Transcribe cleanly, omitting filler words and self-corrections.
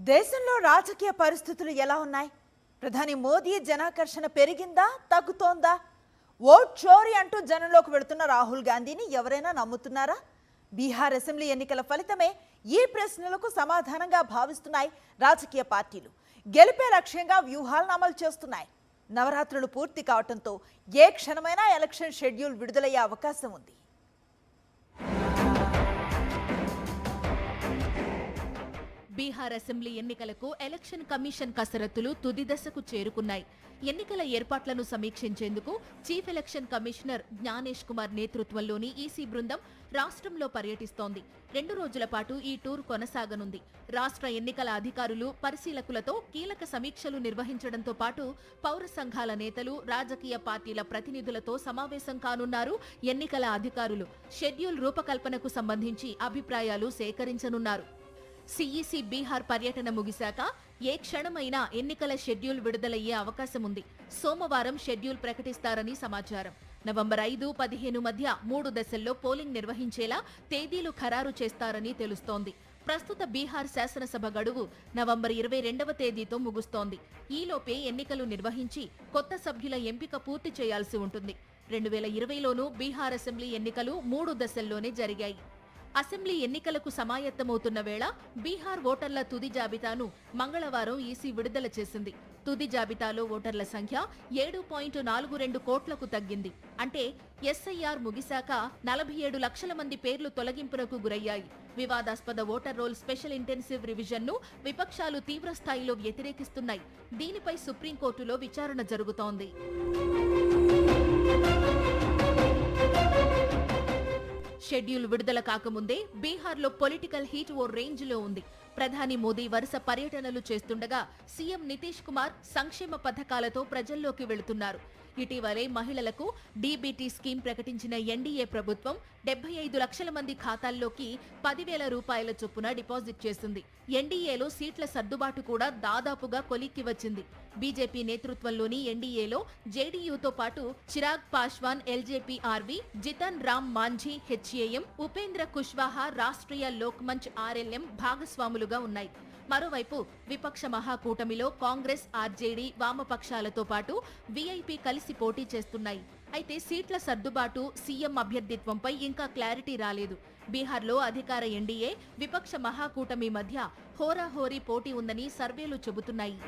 దేశంలో రాజకీయ పరిస్థితులు ఎలా ఉన్నాయి? ప్రధాని మోదీ జనాకర్షణ పెరిగిందా తగ్గుతోందా? ఓట్ చోరీ అంటూ జనంలోకి వెళుతున్న రాహుల్ గాంధీని ఎవరైనా నమ్ముతున్నారా? బీహార్ అసెంబ్లీ ఎన్నికల ఫలితమే ఈ ప్రశ్నలకు సమాధానంగా భావిస్తున్నాయి రాజకీయ పార్టీలు. గెలిపే లక్ష్యంగా వ్యూహాలను అమలు చేస్తున్నాయి. నవరాత్రులు పూర్తి కావడంతో ఏ క్షణమైనా ఎలక్షన్ షెడ్యూల్ విడుదలయ్యే అవకాశం ఉంది. బీహార్ అసెంబ్లీ ఎన్నికలకు ఎలక్షన్ కమిషన్ కసరత్తులు తుది దశకు చేరుకున్నాయి. ఎన్నికల ఏర్పాట్లను సమీక్షించేందుకు chief election commissioner Gyanesh Kumar నేతృత్వంలోని ఈసీ బృందం రాష్ట్రంలో పర్యటిస్తోంది. 2 రోజుల పాటు ఈ టూర్ కొనసాగనుంది. రాష్ట్ర ఎన్నికల అధికారులు, పరిశీలకులతో కీలక సమీక్షలు నిర్వహించడంతో పాటు పౌర సంఘాల నేతలు, రాజకీయ పార్టీల ప్రతినిధులతో సమావేశం కానున్నారు ఎన్నికల అధికారులు. షెడ్యూల్ రూపకల్పనకు సంబంధించి అభిప్రాయాలు సేకరించనున్నారు. సీఈసీ బీహార్ పర్యటన ముగిశాక ఏ క్షణమైనా ఎన్నికల షెడ్యూల్ విడుదలయ్యే అవకాశం ఉంది. సోమవారం షెడ్యూల్ ప్రకటిస్తారని సమాచారం. నవంబర్ 5, 15 మధ్య 3 దశల్లో పోలింగ్ నిర్వహించేలా తేదీలు ఖరారు చేస్తారని తెలుస్తోంది. ప్రస్తుత బీహార్ శాసనసభ గడువు నవంబర్ 22వ తేదీతో ముగుస్తోంది. ఈలోపే ఎన్నికలు నిర్వహించి కొత్త సభ్యుల ఎంపిక పూర్తి చేయాల్సి ఉంటుంది. 2020లోనూ బీహార్ అసెంబ్లీ ఎన్నికలు 3 దశల్లోనే జరిగాయి. అసెంబ్లీ ఎన్నికలకు సమాయత్తమవుతున్న వేళ బీహార్ ఓటర్ల తుది జాబితాను మంగళవారం ఈసీ విడుదల చేసింది. తుది జాబితాలో ఓటర్ల సంఖ్య 7.42 కోట్లకు తగ్గింది. అంటే ఎస్ఐఆర్ ముగిశాక 47 లక్షల మంది పేర్లు తొలగింపునకు గురయ్యాయి. వివాదాస్పద ఓటర్ రోల్ స్పెషల్ ఇంటెన్సివ్ రివిజన్ను విపక్షాలు తీవ్రస్థాయిలో వ్యతిరేకిస్తున్నాయి. దీనిపై సుప్రీంకోర్టులో విచారణ జరుగుతోంది. షెడ్యూల్ విడుదల కాకముందే బీహార్లో పొలిటికల్ హీట్ ఓ రేంజ్లో ఉంది. ప్రధాని మోదీ వరుస పర్యటనలు చేస్తుండగా సీఎం నితీష్ కుమార్ సంక్షేమ పథకాలతో ప్రజల్లోకి వెళుతున్నారు. ఇటీవలే మహిళలకు డీబీటీ స్కీమ్ ప్రకటించిన ఎన్డీఏ ప్రభుత్వం 75 లక్షల మంది ఖాతాల్లోకి 10,000 రూపాయల చొప్పున డిపాజిట్ చేసింది. ఎన్డీఏలో సీట్ల సర్దుబాటు కూడా దాదాపుగా కొలిక్కి వచ్చింది. బీజేపీ నేతృత్వంలోని ఎన్డీఏలో జేడీయూతో పాటు Chirag Paswan LJP-RV, Jitan Ram Manjhi HAM, Upendra Kushwaha Rashtriya లోక్మంచ్ RLM భాగస్వాములుగా ఉన్నాయి. మరోవైపు విపక్ష మహాకూటమిలో కాంగ్రెస్, ఆర్జేడీ, వామపక్షాలతో పాటు వీఐపీ కలిసి పోటీ చేస్తున్నాయి. అయితే సీట్ల సర్దుబాటు, సీఎం అభ్యర్థిత్వంపై ఇంకా క్లారిటీ రాలేదు. బీహార్లో అధికార ఎన్డీఏ, విపక్ష మహాకూటమి మధ్య హోరాహోరీ పోటీ ఉందని సర్వేలు చెబుతున్నాయి.